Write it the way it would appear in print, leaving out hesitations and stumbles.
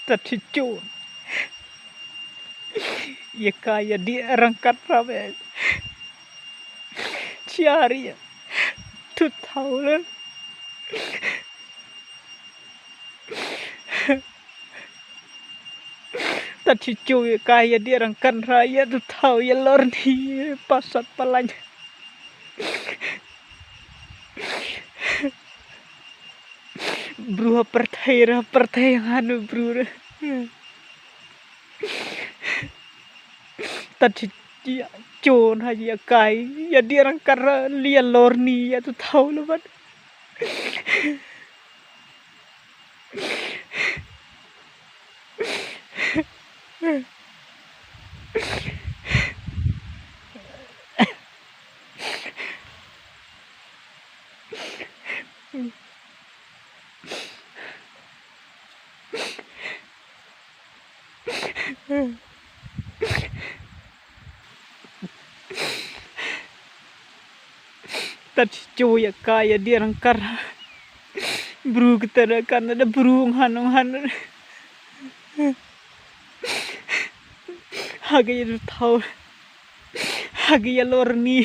Tercucuk. Ya kaya dirangkat rabe. Cari tu tahu lah. Tercucuk ya kaya dirangkat raya tu tahu ya lor ni pasat palanya. Bro pertai yang anu bro. Tercucuk Chôn hay gì cái ya đi răng cà lia lor ni ya tu thâu luôn bắt tercucuk ya kaya dia răng cà bru kita ada kan ada burung han hagi ya tu thâu hagi ya lor ni